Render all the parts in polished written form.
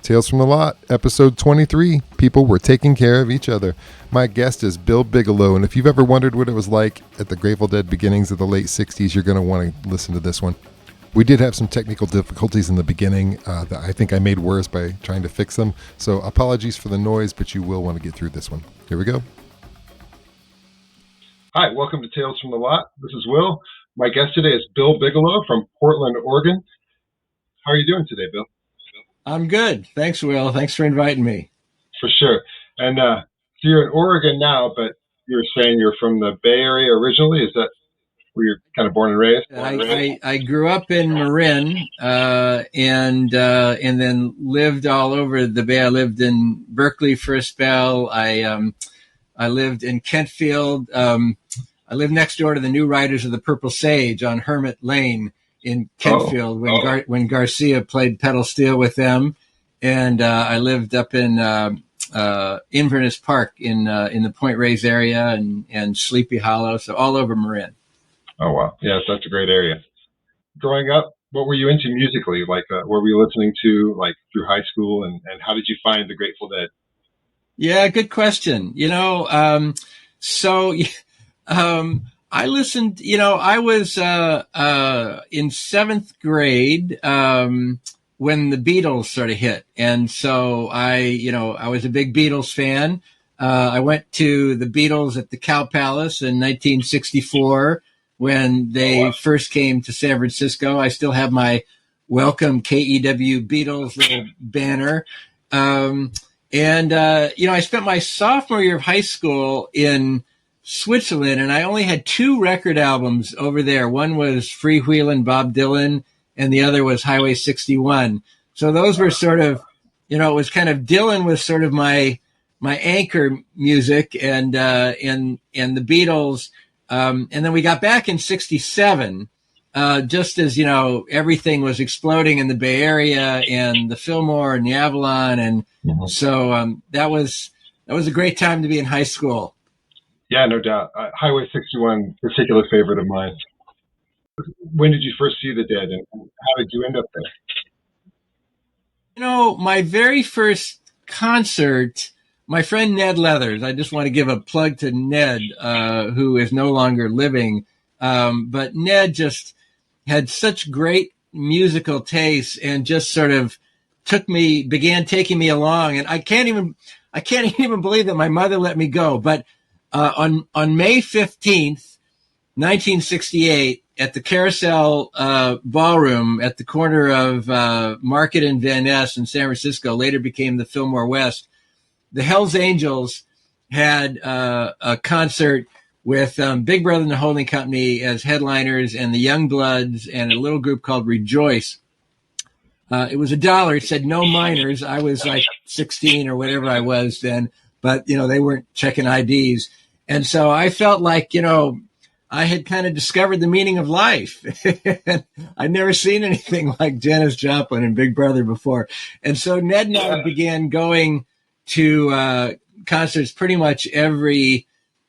Tales from the Lot, episode 23. People were taking care of each other. My guest is Bill Bigelow, and if you've ever wondered what it was like at the Grateful Dead beginnings of the late 60s, you're going to want to listen to this one. We did have some technical difficulties in the beginning that I think I made worse by trying to fix them, so apologies for the noise, but you will want to get through this one. Here we go. Hi, welcome to Tales from the Lot. This is Will. My guest today is Bill Bigelow from Portland, Oregon. How are you doing today, Bill? I'm good. Thanks, Will. Thanks for inviting me. For sure. And so you're in Oregon now, but you're saying you're from the Bay Area originally? Is that where you're kind of born and raised? I grew up in Marin and then lived all over the Bay. I lived in Berkeley for a spell. I lived in Kentfield. I lived next door to the New Riders of the Purple Sage on Hermit Lane in Kentfield when Garcia played pedal steel with them, and I lived up in Inverness Park in the Point Reyes area and Sleepy Hollow, so all over Marin. Oh wow, yes, that's a great area. Growing up, what were you into musically? Like, what were you listening to, like through high school, and how did you find the Grateful Dead? Yeah, good question. I listened, I was in seventh grade when the Beatles sort of hit. And so I was a big Beatles fan. I went to the Beatles at the Cow Palace in 1964 when they first came to San Francisco. I still have my Welcome KEW Beatles little banner. I spent my sophomore year of high school in Switzerland, and I only had two record albums over there. One was Freewheelin' Bob Dylan, and the other was Highway 61. So those were sort of, it was kind of Dylan was sort of my anchor music, and the Beatles. And then we got back in '67, just as everything was exploding in the Bay Area and the Fillmore and the Avalon, and so that was a great time to be in high school. Yeah, no doubt. Highway 61, particular favorite of mine. When did you first see the Dead, and how did you end up there? My very first concert, my friend Ned Leathers, I just want to give a plug to Ned, who is no longer living, but Ned just had such great musical taste and just sort of began taking me along. And I can't even believe that my mother let me go, but on May 15th, 1968, at the Carousel Ballroom at the corner of Market and Van Ness in San Francisco, later became the Fillmore West, the Hells Angels had a concert with Big Brother and the Holding Company as headliners and the Youngbloods and a little group called Rejoice. It was $1. It said no minors. I was like 16 or whatever I was then, but, they weren't checking IDs. And so I felt like, I had kind of discovered the meaning of life. I'd never seen anything like Janis Joplin and Big Brother before. And so Ned and I began going to concerts pretty much every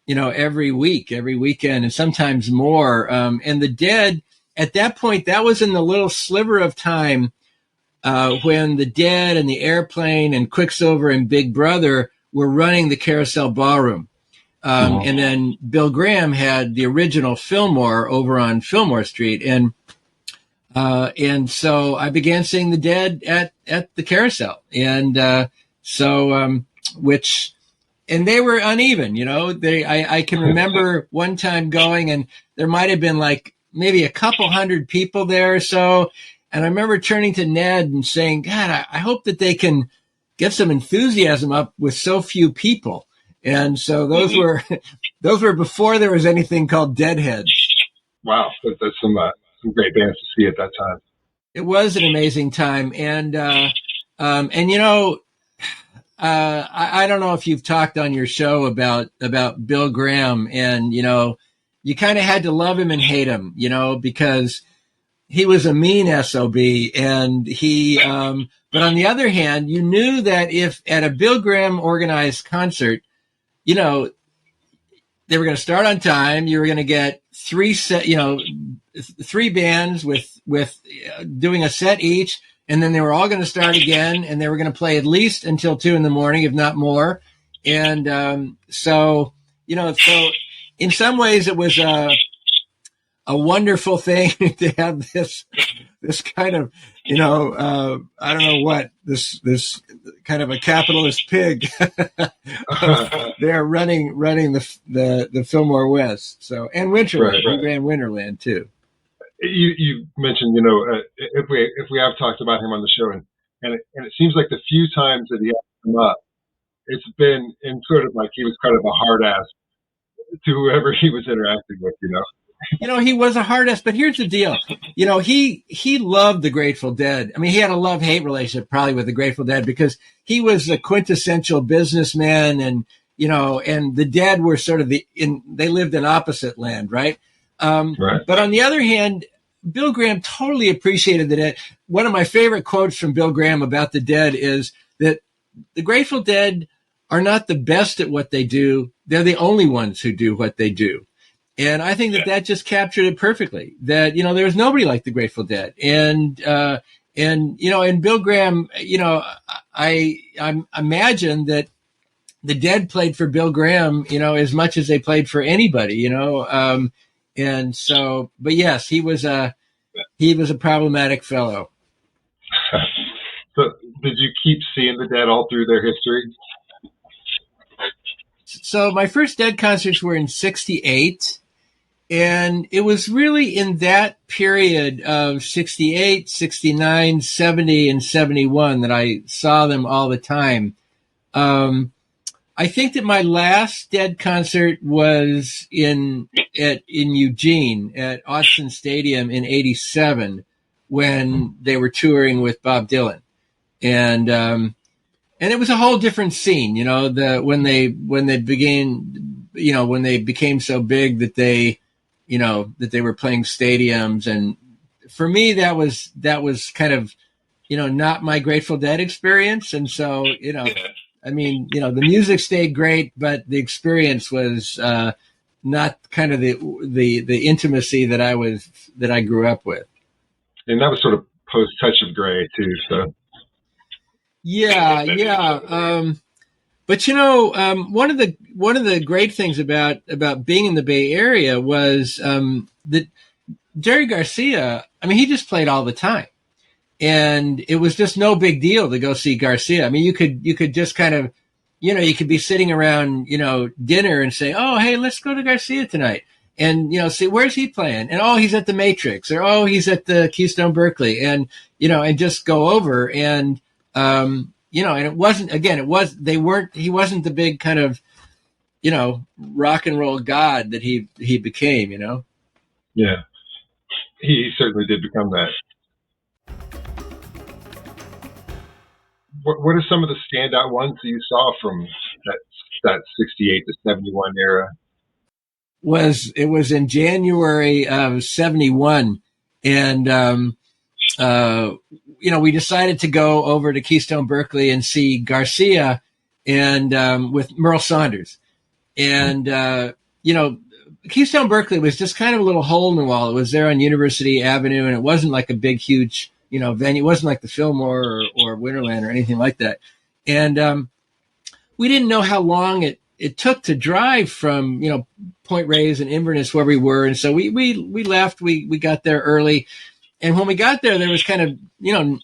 week, every weekend, and sometimes more. And the Dead, at that point, that was in the little sliver of time when the Dead and the Airplane and Quicksilver and Big Brother were running the Carousel Ballroom. And then Bill Graham had the original Fillmore over on Fillmore Street. And so I began seeing the Dead at the Carousel. And and they were uneven, I can remember one time going, and there might have been like maybe a couple hundred people there or so. And I remember turning to Ned and saying, God, I hope that they can get some enthusiasm up with so few people. And so those were before there was anything called Deadheads. Wow, that's some great bands to see at that time. It was an amazing time, and I don't know if you've talked on your show about Bill Graham, and you kind of had to love him and hate him, because he was a mean SOB, and he. But on the other hand, you knew that if at a Bill Graham organized concert, they were going to start on time. You were going to get three bands with doing a set each, and then they were all going to start again, and they were going to play at least until 2 a.m, if not more. And so in some ways it was a wonderful thing to have this kind of, I don't know what, this kind of a capitalist pig there running the Fillmore West. So, and Winterland, he ran Winterland too. You mentioned, if we have talked about him on the show, and it seems like the few times that he has come up, it's been in sort of like he was kind of a hard ass to whoever he was interacting with, He was a hard ass, but here's the deal. He loved the Grateful Dead. I mean, he had a love-hate relationship probably with the Grateful Dead because he was a quintessential businessman, and the Dead were sort of they lived in opposite land, right? Right. But on the other hand, Bill Graham totally appreciated the Dead. One of my favorite quotes from Bill Graham about the Dead is that the Grateful Dead are not the best at what they do. They're the only ones who do what they do. And I think that just captured it perfectly, that, there was nobody like the Grateful Dead. And Bill Graham, I imagine that the Dead played for Bill Graham, as much as they played for anybody, and so, but yes, he was a problematic fellow. So did you keep seeing the Dead all through their history? So my first Dead concerts were in 1968. And it was really in that period of 68, 69, 70, and 71 that I saw them all the time. I think that my last Dead concert was in Eugene at Austin Stadium in 87 when they were touring with Bob Dylan. And it was a whole different scene, when they became so big that they were playing stadiums. And for me, that was kind of, not my Grateful Dead experience. And so, the music stayed great, but the experience was, not kind of the intimacy that I grew up with. And that was sort of post Touch of Grey too. So. Yeah. But one of the great things about being in the Bay Area was that Jerry Garcia, he just played all the time, and it was just no big deal to go see Garcia. I mean, you could just kind of, you could be sitting around, dinner and say, oh, hey, let's go to Garcia tonight, and see, where's he playing? And oh, he's at the Matrix, or oh, he's at the Keystone Berkeley, and and just go over and. And it wasn't, again, he wasn't the big kind of, rock and roll god that he became, Yeah, he certainly did become that. What are some of the standout ones that you saw from that 68 to 71 era? It was in January of 71. And, we decided to go over to Keystone Berkeley and see Garcia and with Merle Saunders. And, Keystone Berkeley was just kind of a little hole in the wall. It was there on University Avenue, and it wasn't like a big, huge, venue. It wasn't like the Fillmore or Winterland or anything like that. And we didn't know how long it took to drive from, Point Reyes and Inverness where we were. And so we left. We got there early. And when we got there was kind of,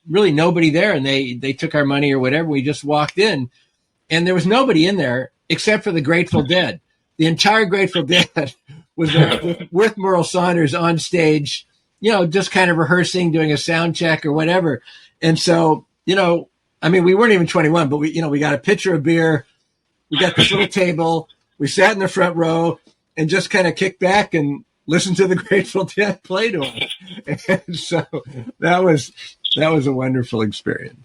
really nobody there, and they took our money or whatever. We just walked in, and there was nobody in there except for the Grateful Dead. The entire Grateful Dead was there with Merle Saunders on stage, just kind of rehearsing, doing a sound check or whatever. And so, we weren't even 21, but we got a pitcher of beer. We got this little table. We sat in the front row and just kind of kicked back and listened to the Grateful Dead play to us. And so that was a wonderful experience.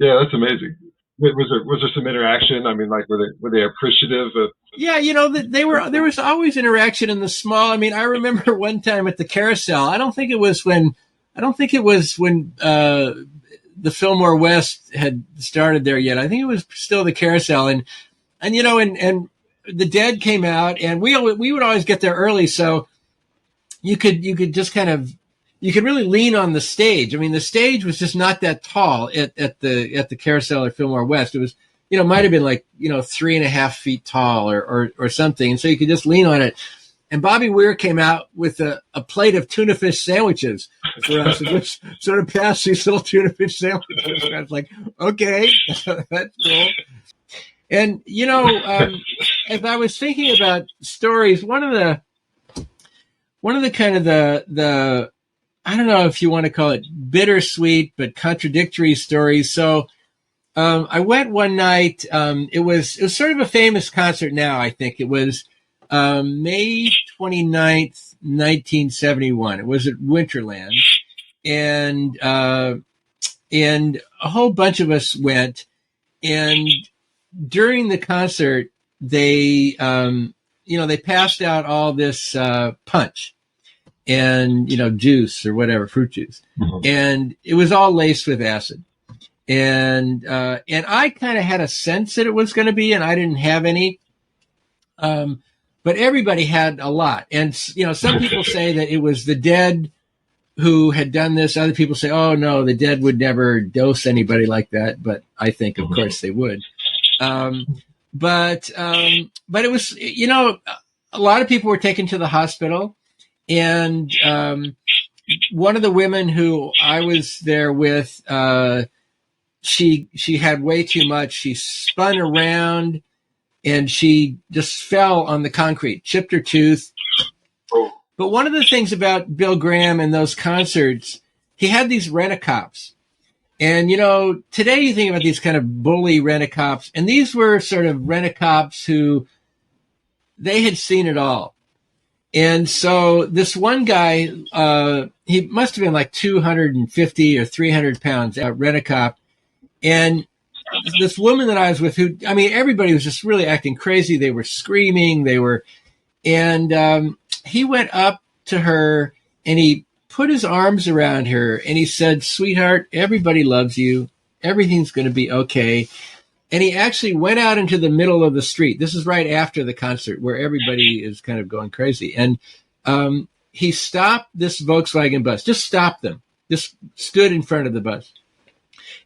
Yeah, that's amazing. Was there some interaction? I mean, like, were they appreciative of? Yeah, there was always interaction in the small. I remember one time at the Carousel. I don't think it was when the Fillmore West had started there yet. I think it was still the Carousel, and the Dead came out, and we would always get there early, so you could just kind of, you could really lean on the stage. I mean, the stage was just not that tall at the Carousel at Fillmore West. It was, might have been like, 3.5 feet tall or something. And so you could just lean on it. And Bobby Weir came out with a plate of tuna fish sandwiches for us, and just sort of passed these little tuna fish sandwiches. And I was like, okay, that's cool. And, as I was thinking about stories, one of the kind of the I don't know if you want to call it bittersweet, but contradictory stories. So, I went one night, it was sort of a famous concert now, I think. It was, May 29th, 1971. It was at Winterland. And a whole bunch of us went. And during the concert, they passed out all this, punch and, juice or whatever, fruit juice. Mm-hmm. And it was all laced with acid. And I kind of had a sense that it was going to be, and I didn't have any. But everybody had a lot. And, some people say that it was the Dead who had done this. Other people say, oh, no, the Dead would never dose anybody like that. But I think, of course, they would. But it was, a lot of people were taken to the hospital. And one of the women who I was there with, she had way too much. She spun around. And she just fell on the concrete, chipped her tooth. But one of the things about Bill Graham and those concerts, he had these rent-a-cops. And, today you think about these kind of bully rent-a-cops. And these were sort of rent-a-cops who, they had seen it all. And so this one guy, he must have been like 250 or 300 pounds, rent-a-cop. And this woman that I was with, everybody was just really acting crazy. They were screaming. And he went up to her and he put his arms around her and he said, sweetheart, everybody loves you. Everything's going to be okay. And he actually went out into the middle of the street. This is right after the concert where everybody is kind of going crazy. And he stopped this Volkswagen bus, just stopped them, just stood in front of the bus.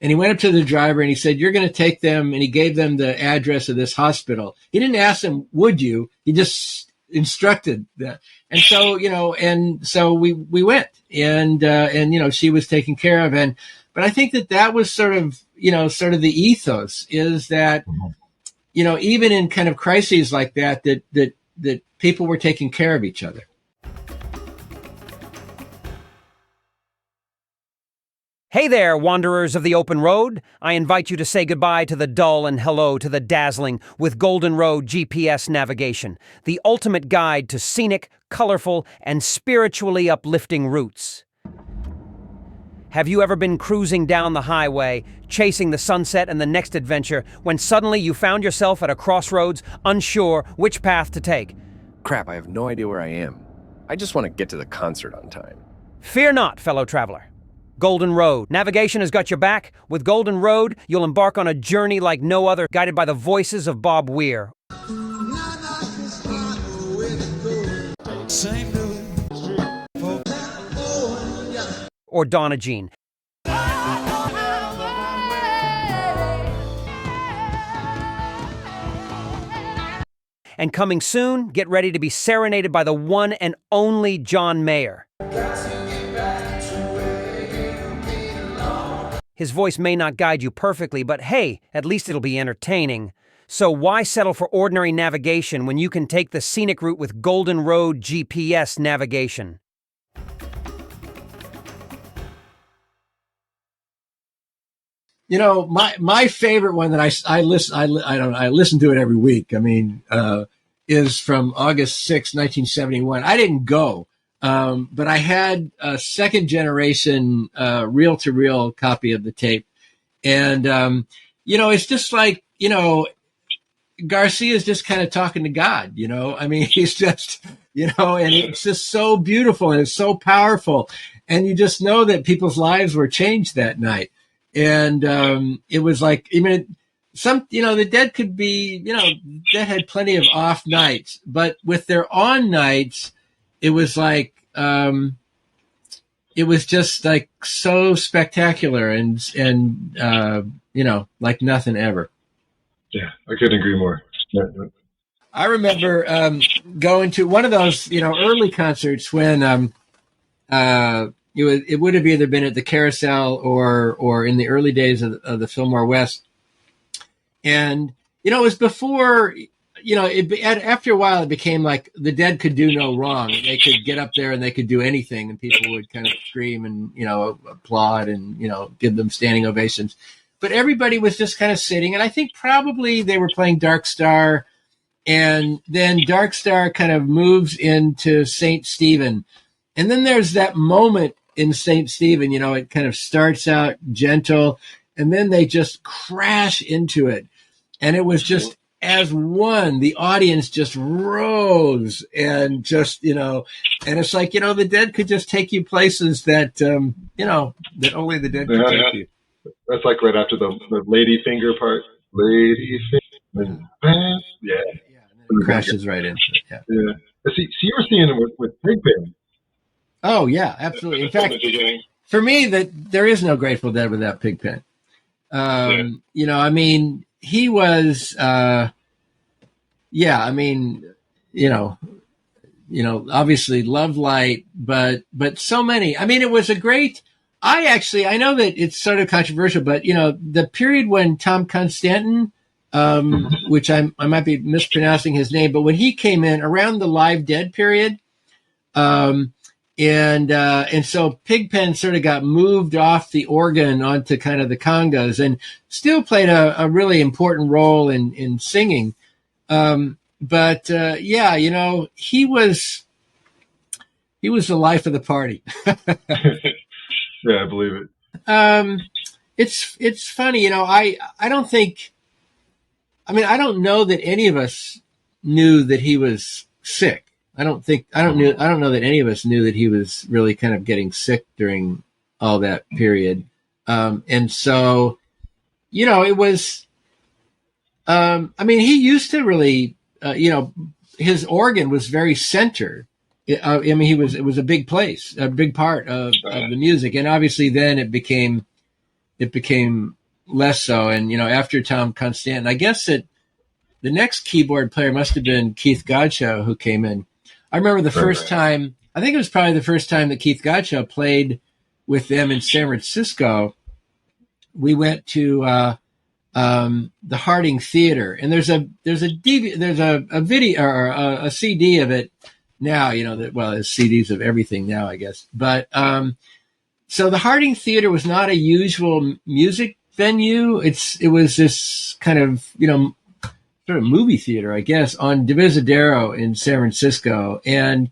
And he went up to the driver and he said, you're going to take them. And he gave them the address of this hospital. He didn't ask them, would you? He just instructed that. And so, we went and, she was taken care of. But I think that was sort of the ethos is that, even in kind of crises like that people were taking care of each other. Hey there, wanderers of the open road. I invite you to say goodbye to the dull and hello to the dazzling with Golden Road GPS navigation, the ultimate guide to scenic, colorful, and spiritually uplifting routes. Have you ever been cruising down the highway, chasing the sunset and the next adventure, when suddenly you found yourself at a crossroads, unsure which path to take? Crap, I have no idea where I am. I just want to get to the concert on time. Fear not, fellow traveler. Golden Road. Navigation has got your back. With Golden Road, you'll embark on a journey like no other, guided by the voices of Bob Weir. Or Donna Jean. And coming soon, get ready to be serenaded by the one and only John Mayer. His voice may not guide you perfectly, but hey, at least it'll be entertaining. So why settle for ordinary navigation when you can take the scenic route with Golden Road GPS navigation? My favorite one that I listen to it every week. Is from August 6, 1971. I didn't go. But I had a second generation, reel-to-reel copy of the tape. And, it's just like, Garcia's just kind of talking to God, he's just, and it's just so beautiful and it's so powerful. And you just know that people's lives were changed that night. And, it was like, the Dead could be, Dead had plenty of off nights, but with their on nights, it was like, it was just like so spectacular and like nothing ever. Yeah, I couldn't agree more. Yeah. I remember going to one of those, early concerts when it would have either been at the Carousel or in the early days of the Fillmore West, and it was before. After a while, it became like the Dead could do no wrong. They could get up there and they could do anything, and people would kind of scream and applaud and give them standing ovations. But everybody was just kind of sitting, and I think probably they were playing Dark Star, and then Dark Star kind of moves into Saint Stephen, and then there's that moment in Saint Stephen. It kind of starts out gentle, and then they just crash into it, and it was just. As one, the audience just rose and just, and it's like, the Dead could just take you places that, that only the Dead could take you. That's like right after the lady finger part. Lady finger. Yeah. And it crashes right into it. Yeah. Yeah. See, you were seeing it with Pigpen. Oh, yeah, absolutely. In fact, for me, there is no Grateful Dead without Pigpen. He was, obviously Love Light, but so many. It was a great. I know that it's sort of controversial, but the period when Tom Constantin, which I might be mispronouncing his name, but when he came in around the Live Dead period, and so Pigpen sort of got moved off the organ onto kind of the congas and still played a really important role in singing. He was the life of the party. Yeah, I believe it. It's funny, I don't think, I don't know that any of us knew that he was sick. I don't know that any of us knew that he was really kind of getting sick during all that period. And so, it was, he used to really, his organ was very centered. It was a big place, a big part of the music. And obviously then it became less so. And, after Tom Constantin, I guess that the next keyboard player must have been Keith Godchaux, who came in. I remember the first time, I think it was probably the first time that Keith Godchaux played with them in San Francisco. We went to the Harding Theater, and there's a video or a CD of it now. There's CDs of everything now, I guess. But so the Harding Theater was not a usual music venue. It was this kind of sort of movie theater, I guess, on Divisadero in San Francisco. And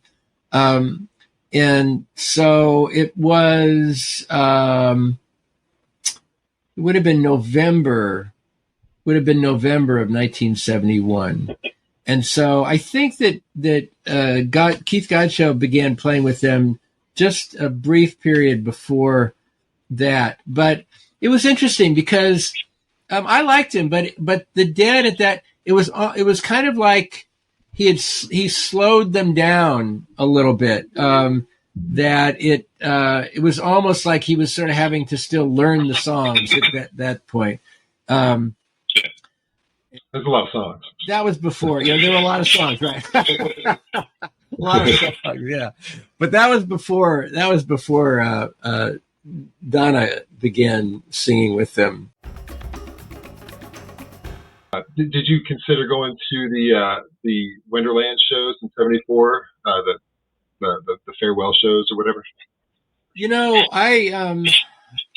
so it was, it would have been November of 1971. And so I think that Keith Godchaux began playing with them just a brief period before that. But it was interesting because, I liked him, but the Dead at that, it was kind of like he slowed them down a little bit. That it was almost like he was sort of having to still learn the songs at that point. There's a lot of songs. That was before. There were a lot of songs, right? A lot of songs, yeah. But that was before Donna began singing with them. Did you consider going to the Wonderland shows in '74, the farewell shows or whatever?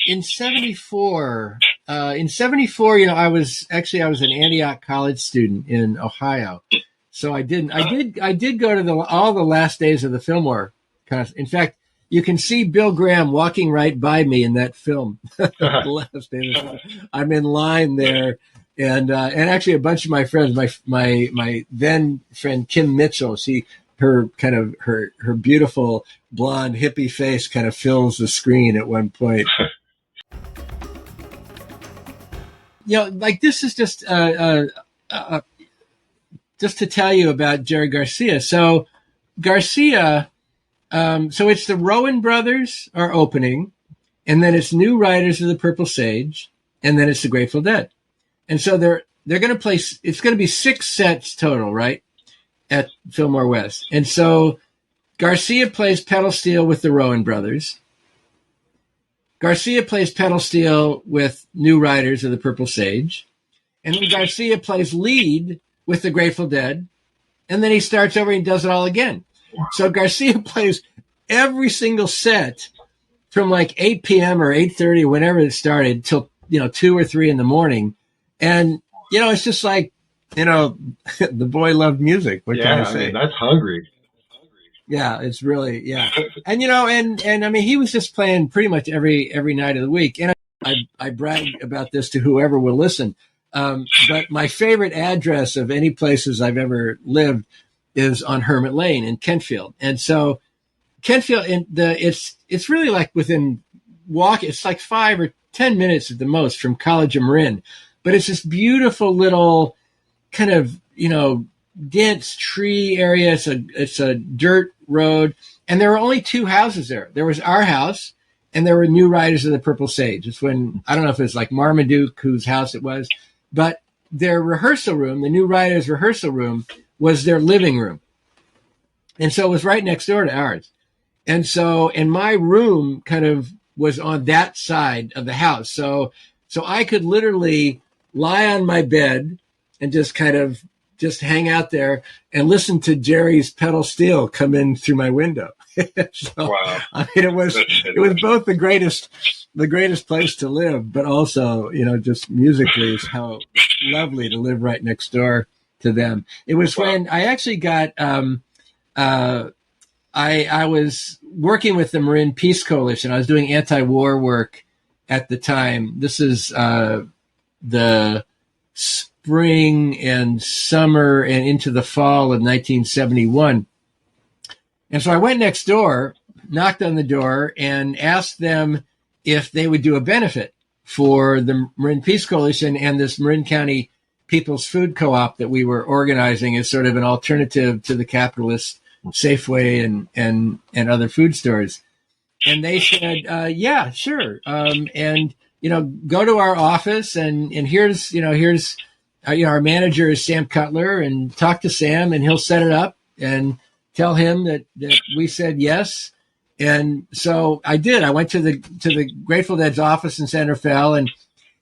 In '74, I was an Antioch College student in Ohio, so I did go to all the last days of the Fillmore concert. In fact, you can see Bill Graham walking right by me in that film. The last days. I'm in line there. And actually a bunch of my friends, my then friend Kim Mitchell, her beautiful blonde hippie face kind of fills the screen at one point. This is just to tell you about Jerry Garcia. So Garcia So it's the Rowan Brothers are opening, and then it's New Riders of the Purple Sage, and then it's the Grateful Dead. And so they're going to play. It's going to be 6 sets total, right, at Fillmore West. And so Garcia plays pedal steel with the Rowan Brothers. Garcia plays pedal steel with New Riders of the Purple Sage. And then Garcia plays lead with the Grateful Dead. And then he starts over and does it all again. So Garcia plays every single set from like 8 p.m. or 8:30 or whenever it started till, 2 or 3 in the morning. And, it's just like, the boy loved music. What can I say? mean, that's hungry. Yeah, it's really, yeah. And, and I mean, he was just playing pretty much every night of the week. And I brag about this to whoever will listen. But my favorite address of any places I've ever lived is on Hermit Lane in Kentfield. And so Kentfield, it's really like within it's like 5 or 10 minutes at the most from College of Marin. But it's this beautiful little kind of, dense tree area. It's a dirt road. And there were only 2 houses there. There was our house and there were New Riders of the Purple Sage. It's when, I don't know if it's like Marmaduke whose house it was, but their rehearsal room, the New Riders rehearsal room, was their living room. And so it was right next door to ours. And so, and my room kind of was on that side of the house. So I could literally lie on my bed and just kind of just hang out there and listen to Jerry's pedal steel come in through my window. So, wow. I mean, it was both the greatest place to live, but also, just musically is how lovely to live right next door to them. It was when I actually got, I was working with the Marin Peace Coalition. I was doing anti-war work at the time. This is, the spring and summer and into the fall of 1971. And so I went next door, knocked on the door, and asked them if they would do a benefit for the Marin Peace Coalition and this Marin County People's Food Co-op that we were organizing as sort of an alternative to the capitalist Safeway and other food stores. And they said, yeah, sure. And, go to our office and here's our manager is Sam Cutler, and talk to Sam and he'll set it up and tell him that we said yes. And so I did. I went to the Grateful Dead's office in Santa Fe,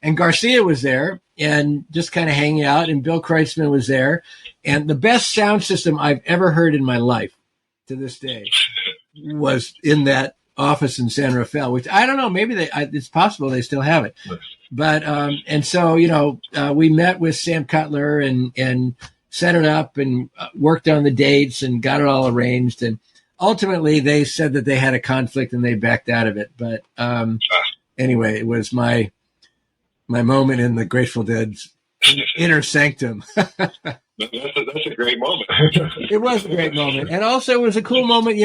and Garcia was there and just kind of hanging out, and Bill Kreutzmann was there. And the best sound system I've ever heard in my life to this day was in that office in San Rafael, which I don't know, maybe it's possible they still have it. But, and so, we met with Sam Cutler and set it up and worked on the dates and got it all arranged. And ultimately they said that they had a conflict and they backed out of it. But, anyway, it was my moment in the Grateful Dead's inner sanctum. That's a great moment. It was a great moment. And also it was a cool moment,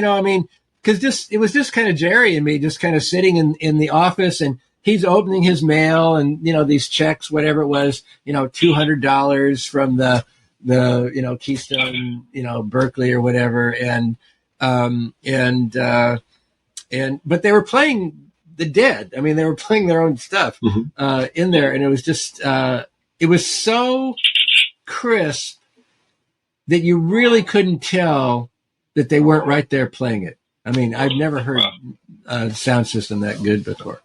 because it was just kind of Jerry and me just kind of sitting in the office, and he's opening his mail and, these checks, whatever it was, $200 from the Keystone, Berkeley or whatever. But they were playing the Dead. I mean, they were playing their own stuff, in there. And it was just, it was so crisp that you really couldn't tell that they weren't right there playing it. I mean, I've never heard a sound system that good before.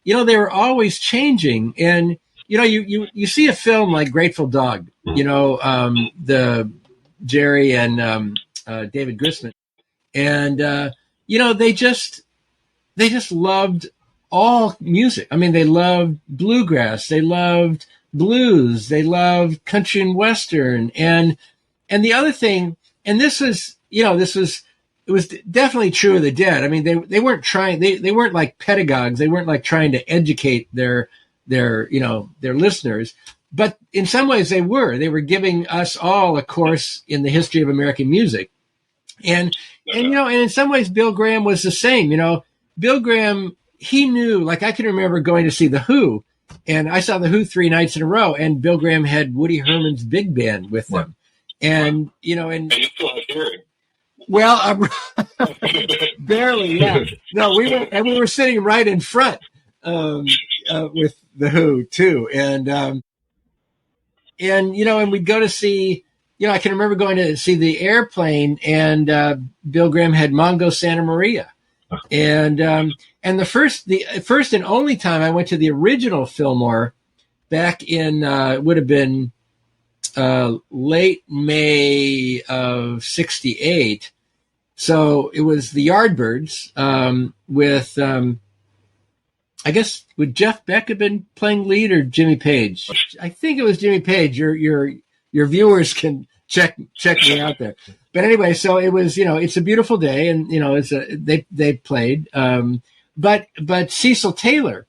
They were always changing. And, you see a film like Grateful Dog, the Jerry and David Grisman. And, they just loved all music. I mean, they loved bluegrass. They loved blues. They loved country and western. And the other thing, and this was, it was definitely true of the Dead. I mean, they weren't trying, they weren't like pedagogues. They weren't like trying to educate their listeners, but in some ways they were giving us all a course in the history of American music. And in some ways Bill Graham was the same. Bill Graham, he knew, like I can remember going to see The Who, and I saw The Who 3 nights in a row, and Bill Graham had Woody Herman's big band with them. and And you still have hearing. well, barely, yeah. No, we were sitting right in front with the Who too, and and we'd go to see. I can remember going to see the Airplane, and Bill Graham had Mongo Santa Maria, and the first and only time I went to the original Fillmore back in would have been late May of '68. So it was the Yardbirds with I guess would Jeff Beck have been playing lead or Jimmy Page? I think it was Jimmy Page. Your viewers can check me out there. But anyway, so it was it's a beautiful day, and they played. But Cecil Taylor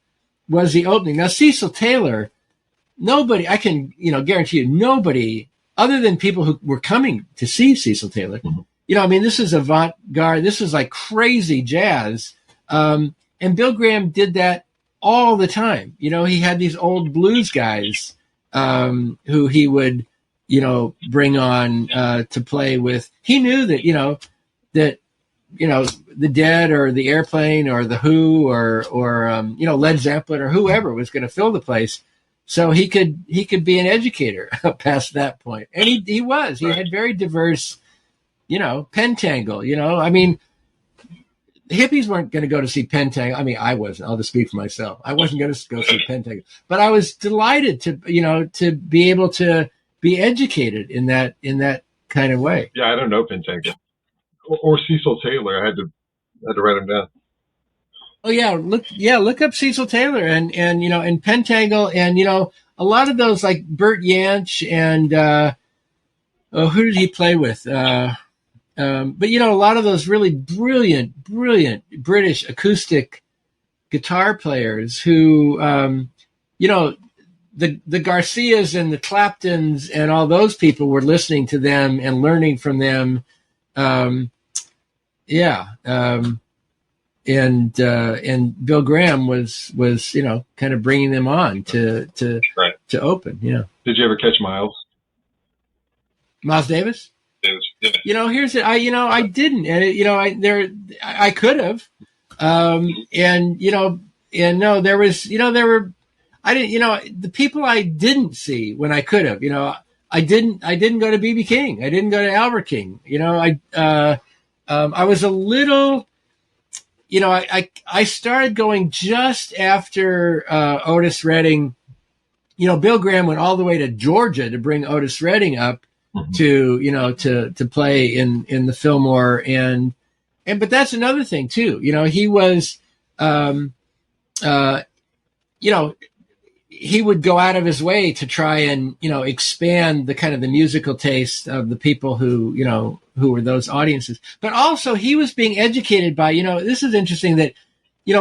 was the opening. Now Cecil Taylor, nobody I can guarantee you nobody other than people who were coming to see Cecil Taylor. Mm-hmm. This is avant-garde. This is like crazy jazz. And Bill Graham did that all the time. He had these old blues guys who he would, bring on to play with. He knew that the Dead or the Airplane or the Who or Led Zeppelin or whoever was going to fill the place. So he could be an educator past that point. And he was. He had very diverse, pentangle. The hippies weren't going to go to see Pentangle. I wasn't. I'll just speak for myself. I wasn't going to go see Pentangle, but I was delighted to be able to be educated in that kind of way. Yeah, I don't know Pentangle or Cecil Taylor. I had to write him down. Oh look up Cecil Taylor and Pentangle and a lot of those like Bert Jansch and who did he play with? But a lot of those really brilliant British acoustic guitar players who, the Garcias and the Claptons and all those people were listening to them and learning from them. And Bill Graham was kind of bringing them on to open. Yeah. Did you ever catch Miles? Miles Davis? Yeah. Here's it. I didn't, and I could have, and no, there was, there were, I didn't, the people I didn't see when I could have, I didn't go to BB King, I didn't go to Albert King, I was a little, I started going just after Otis Redding. Bill Graham went all the way to Georgia to bring Otis Redding up. Mm-hmm. to play in the Fillmore but that's another thing too. He was, he would go out of his way to try and, expand the kind of the musical taste of the people who were those audiences. But also he was being educated by, this is interesting that,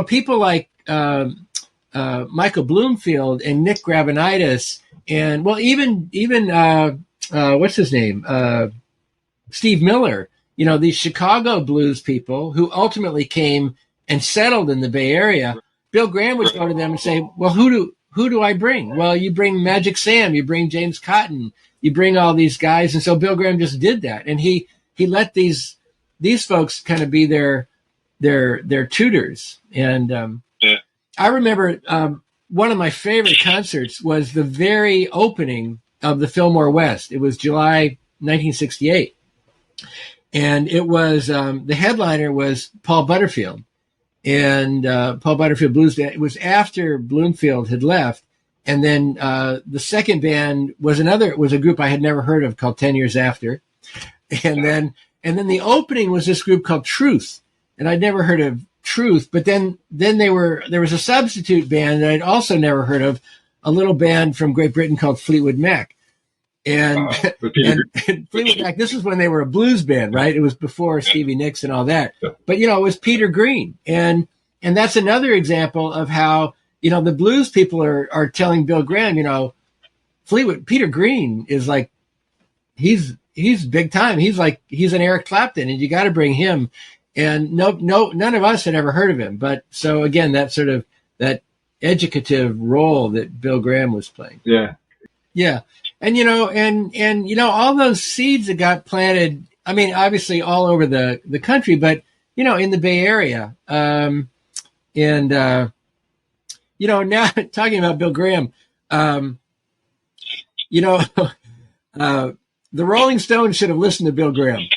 people like, Michael Bloomfield and Nick Gravenitis and even what's his name? Steve Miller, these Chicago blues people who ultimately came and settled in the Bay Area. Bill Graham would go to them and say, well, who do I bring? Well, you bring Magic Sam, you bring James Cotton, you bring all these guys. And so Bill Graham just did that. And he let these folks kind of be their tutors. And I remember one of my favorite concerts was the very opening of the Fillmore West. It was July 1968. And it was, the headliner was Paul Butterfield. And Paul Butterfield Blues Band. It was after Bloomfield had left. And then the second band was a group I had never heard of called 10 Years After. And then the opening was this group called Truth. And I'd never heard of Truth. But then there was a substitute band that I'd also never heard of, a little band from Great Britain called Fleetwood Mac. And Fleetwood Mac, this is when they were a blues band, right? It was before Stevie Nicks and all that. But, it was Peter Green. And that's another example of how, the blues people are telling Bill Graham, Peter Green is like, he's big time. He's an Eric Clapton and you got to bring him. And none of us had ever heard of him. But so again, that sort of, that educative role that Bill Graham was playing. Yeah. Yeah. And all those seeds that got planted, I mean, obviously all over the country, but in the Bay Area. Now talking about Bill Graham, the Rolling Stones should have listened to Bill Graham.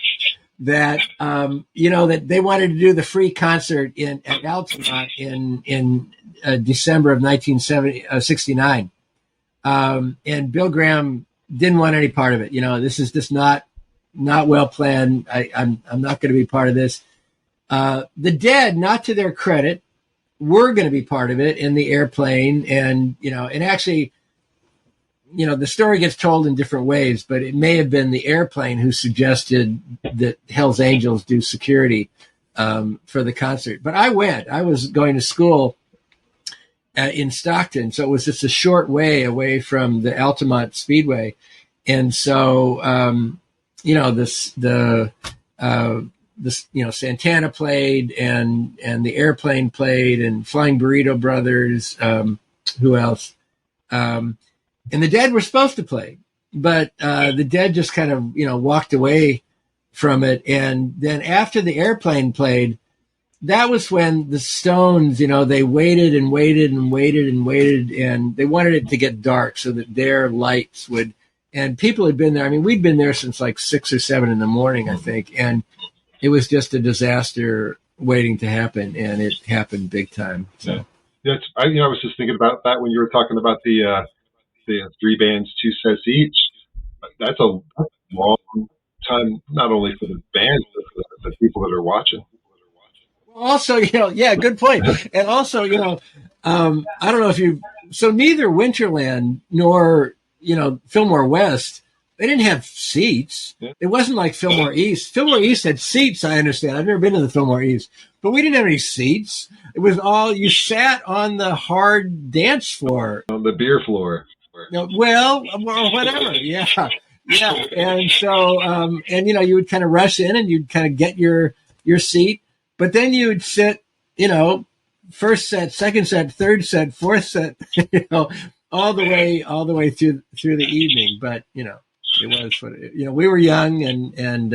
That that they wanted to do the free concert at Altamont in December of 1969. And Bill Graham didn't want any part of it. This is just not well planned. I'm not going to be part of this. The Dead, not to their credit, were going to be part of it in the airplane, and actually, the story gets told in different ways, but it may have been the airplane who suggested that Hell's Angels do security for the concert. But I went. I was going to school in Stockton, so it was just a short way away from the Altamont Speedway, and so Santana played, and the airplane played, and Flying Burrito Brothers. Who else? And the Dead were supposed to play, but the Dead just kind of walked away from it. And then after the airplane played, that was when the Stones, they waited and waited and waited and waited, and they wanted it to get dark so that their lights would. And people had been there. I mean, we'd been there since like 6 or 7 in the morning, I think, and it was just a disaster waiting to happen, and it happened big time. So, yeah, I was just thinking about that when you were talking about the 3 bands, 2 sets each. That's a long time, not only for the bands, but for the people that are watching. Also, yeah, good point. And also, I don't know if so neither Winterland nor, Fillmore West, they didn't have seats. Yeah. It wasn't like Fillmore East. Fillmore East had seats, I understand. I've never been to the Fillmore East, but we didn't have any seats. It was all, you sat on the hard dance floor. On the beer floor. Well, or whatever. Yeah. Yeah. And so, you would kind of rush in and you'd kind of get your seat, but then you would sit, first set, second set, third set, fourth set, all the way through the evening. But, it was what we were young and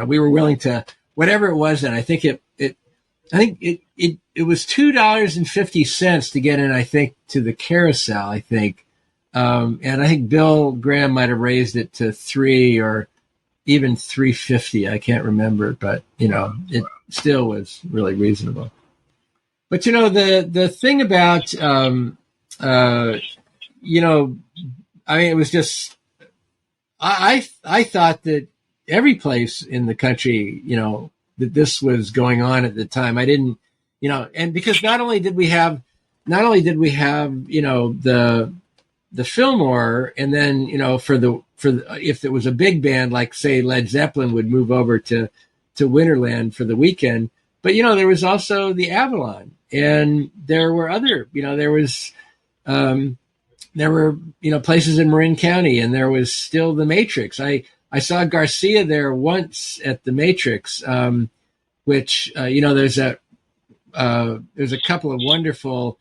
we were willing to, whatever it was. And I think it was $2.50 to get in, I think, to the Carousel, I think. And I think Bill Graham might have raised it to $3 or even $3.50. I can't remember, but it still was really reasonable. But the thing about it was just I thought that every place in the country, that this was going on at the time. I didn't, and because not only did we have the Fillmore, and then if it was a big band like say Led Zeppelin would move over to Winterland for the weekend, but there was also the Avalon, and there were other there were places in Marin County, and there was still the Matrix. I saw Garcia there once at the Matrix, which there's a couple of wonderful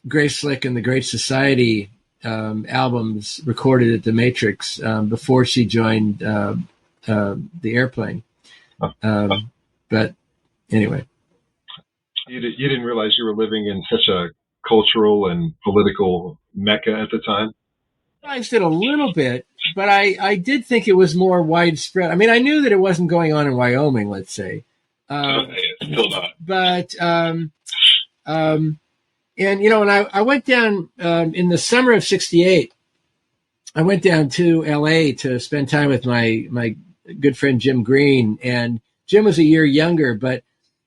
Grace Slick and the Great Society albums recorded at the Matrix before she joined the Airplane. But anyway, you didn't realize you were living in such a cultural and political mecca at the time? I did a little bit, but I did think it was more widespread. I mean, I knew that it wasn't going on in Wyoming, let's say. It's still not. But, and, when I went down in the summer of 1968, I went down to LA to spend time with my good friend Jim Green. And Jim was a year younger, but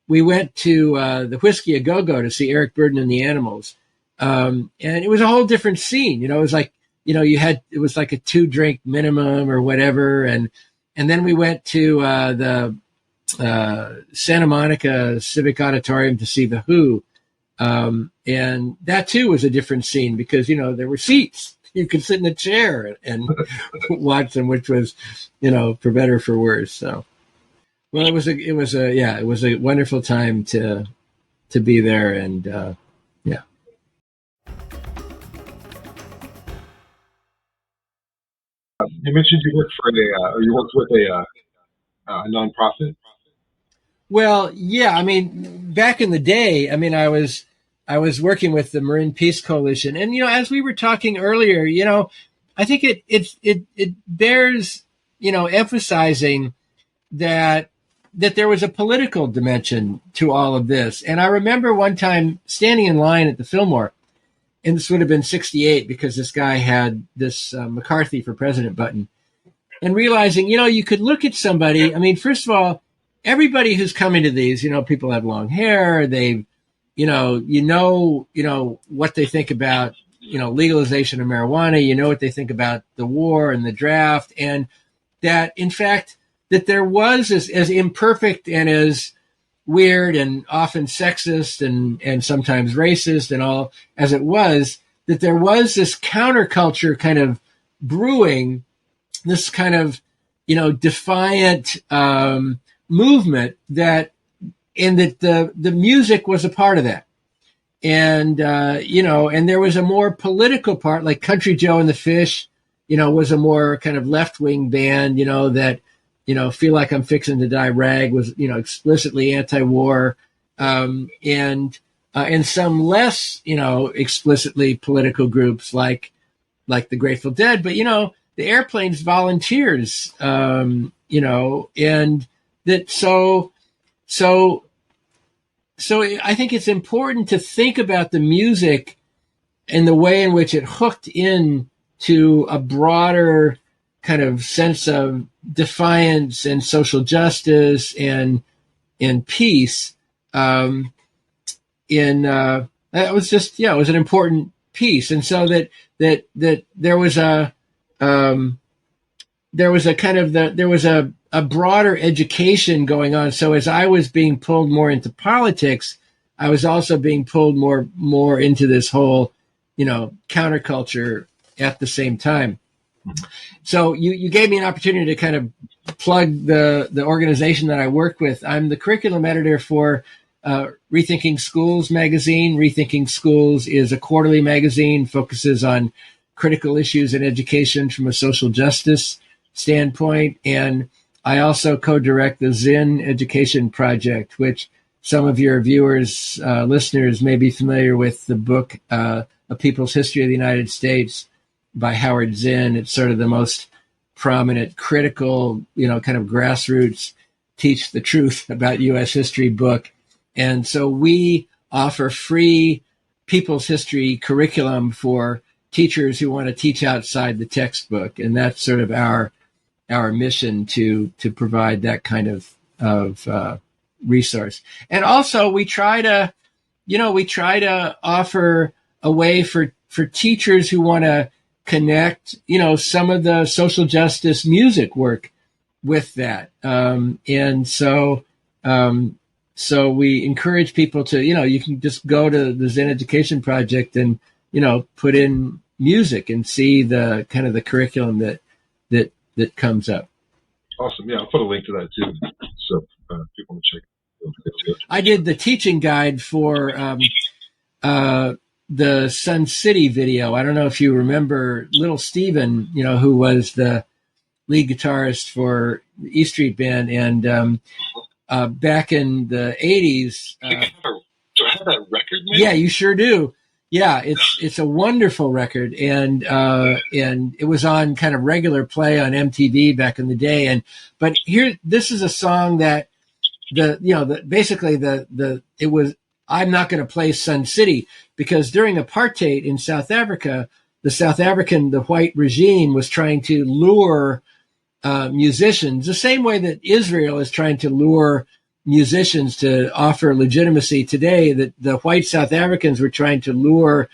we went to the Whiskey A Go-Go to see Eric Burdon and the Animals. And it was a whole different scene. It was like, it was like a 2-drink minimum or whatever. And then we went to the Santa Monica Civic Auditorium to see The Who. And that too was a different scene because, there were seats. You could sit in a chair and watch them, which was, for better or for worse. So, well, it was a wonderful time to be there. And, You mentioned you worked for or you worked with a nonprofit. Well, yeah, I mean, back in the day, I mean, I was working with the Marin Peace Coalition, and as we were talking earlier, I think it bears emphasizing that there was a political dimension to all of this. And I remember one time standing in line at the Fillmore, and this would have been '68 because this guy had this McCarthy for President button, and realizing you could look at somebody. I mean, first of all, everybody who's coming to these, people have long hair. They've, what they think about, legalization of marijuana. You know what they think about the war and the draft, and that in fact that there was as imperfect and as weird and often sexist and sometimes racist and all as it was, that there was this counterculture kind of brewing, this kind of defiant movement and that the music was a part of that. And, and there was a more political part, like Country Joe and the Fish, was a more kind of left-wing band, that, Feel Like I'm Fixing to Die Rag was, explicitly anti-war. And some less, explicitly political groups like the Grateful Dead, but, the Airplanes Volunteers, and that so I think it's important to think about the music and the way in which it hooked in to a broader kind of sense of defiance and social justice and peace. It was just, it was an important piece. And so that there was a broader education going on. So as I was being pulled more into politics, I was also being pulled more into this whole, counterculture at the same time. So you gave me an opportunity to kind of plug the organization that I work with. I'm the curriculum editor for Rethinking Schools magazine. Rethinking Schools is a quarterly magazine, focuses on critical issues in education from a social justice standpoint. And I also co-direct the Zen Education Project, which some of your viewers, listeners may be familiar with the book, A People's History of the United States by Howard Zinn. It's sort of the most prominent, critical, kind of grassroots, teach the truth about U.S. history book. And so we offer free people's history curriculum for teachers who want to teach outside the textbook. And that's sort of our mission to provide that kind of resource. And also we try to offer a way for teachers who want to connect, some of the social justice music work with that. And so we encourage people to, you can just go to the Zen Education Project and, put in music and see the kind of the curriculum that comes up. Awesome. Yeah, I'll put a link to that too, so people can check it. I did the teaching guide for the Sun City video. I don't know if you remember Little Steven, who was the lead guitarist for the E Street Band, and back in the 80s. Do I have that record, man? Yeah, you sure do. Yeah, it's a wonderful record, and it was on kind of regular play on MTV back in the day. But this is a song that it was. I'm not going to play Sun City because during apartheid in South Africa, the white regime was trying to lure musicians the same way that Israel is trying to lure musicians to offer legitimacy today, that the white South Africans were trying to lure,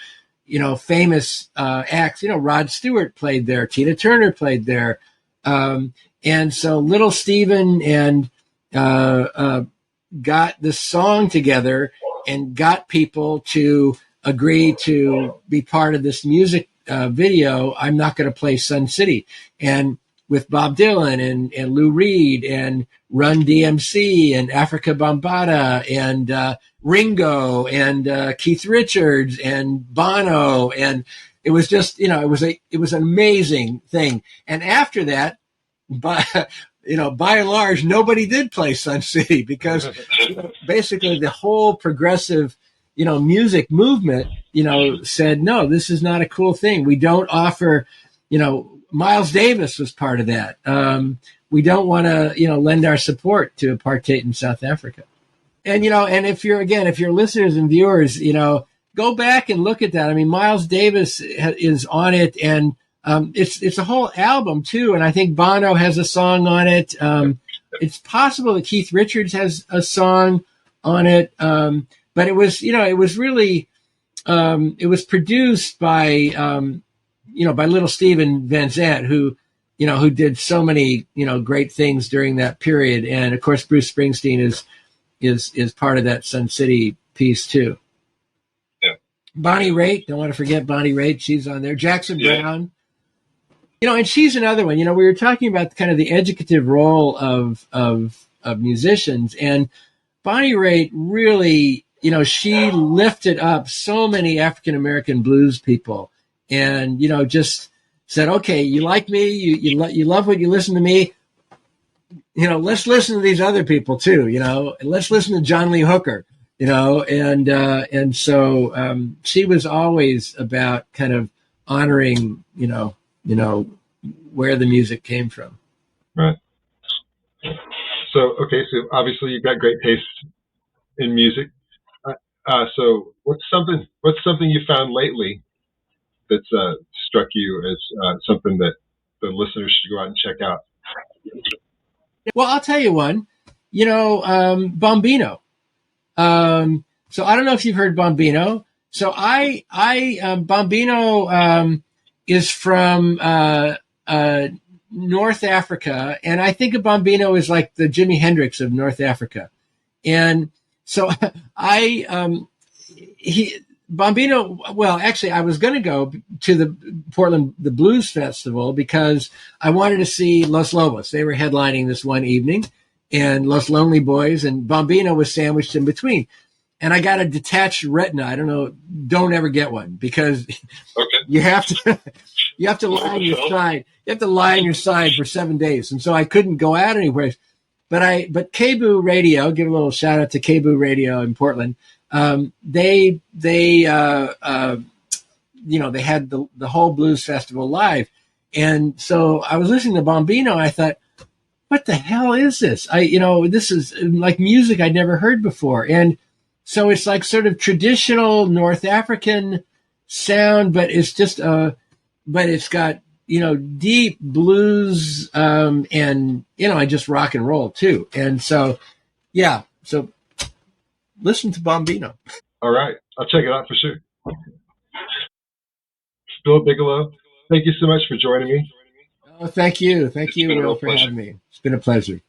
famous acts. Rod Stewart played there, Tina Turner played there. And so Little Steven and got this song together and got people to agree to be part of this music video. I'm not going to play Sun City. And with Bob Dylan and Lou Reed and Run DMC and Africa Bambaataa and Ringo and Keith Richards and Bono and it was just, it was an amazing thing. And after that, by and large, nobody did play Sun City because basically the whole progressive, music movement, said, no, this is not a cool thing. We don't offer, Miles Davis was part of that. We don't want to, lend our support to apartheid in South Africa. And, and if you're listeners and viewers, go back and look at that. I mean, Miles Davis is on it, and it's a whole album too. And I think Bono has a song on it. It's possible that Keith Richards has a song on it. But it was, it was really, it was produced by, by little Steven Van Zandt, who did so many, great things during that period. And of course, Bruce Springsteen is part of that Sun City piece too. Yeah. Bonnie Raitt, don't want to forget Bonnie Raitt. She's on there. Jackson Browne, and she's another one. We were talking about kind of the educative role of musicians, and Bonnie Raitt really, she lifted up so many African-American blues people and, just said, okay, you like me, you love what you listen to me. Let's listen to these other people too, let's listen to John Lee Hooker, and so she was always about kind of honoring, where the music came from. Right. So obviously you've got great taste in music. So what's something you found lately that's struck you as something that the listeners should go out and check out? Well, I'll tell you one. Bombino. So I don't know if you've heard Bombino. So Bombino is from North Africa, and I think of Bombino as like the Jimi Hendrix of North Africa. And so Bombino, well, actually, I was going to go to the Portland, the Blues Festival, because I wanted to see Los Lobos. They were headlining this one evening, and Los Lonely Boys, and Bombino was sandwiched in between. And I got a detached retina. I don't know. Don't ever get one, because you have to lie on your side. You have to lie on your side for 7 days. And so I couldn't go out anywhere. But KBOO Radio, give a little shout out to KBOO Radio in Portland. They had the whole blues festival live. And so I was listening to Bombino, and I thought, what the hell is this? This is like music I'd never heard before. And so it's like sort of traditional North African sound, but it's just, but it's got, deep blues, and, just rock and roll too. And so, so listen to Bombino. All right. I'll check it out for sure. Bill Bigelow, thank you so much for joining me. Oh, thank you. Thank you, Will, for having me. It's been a pleasure.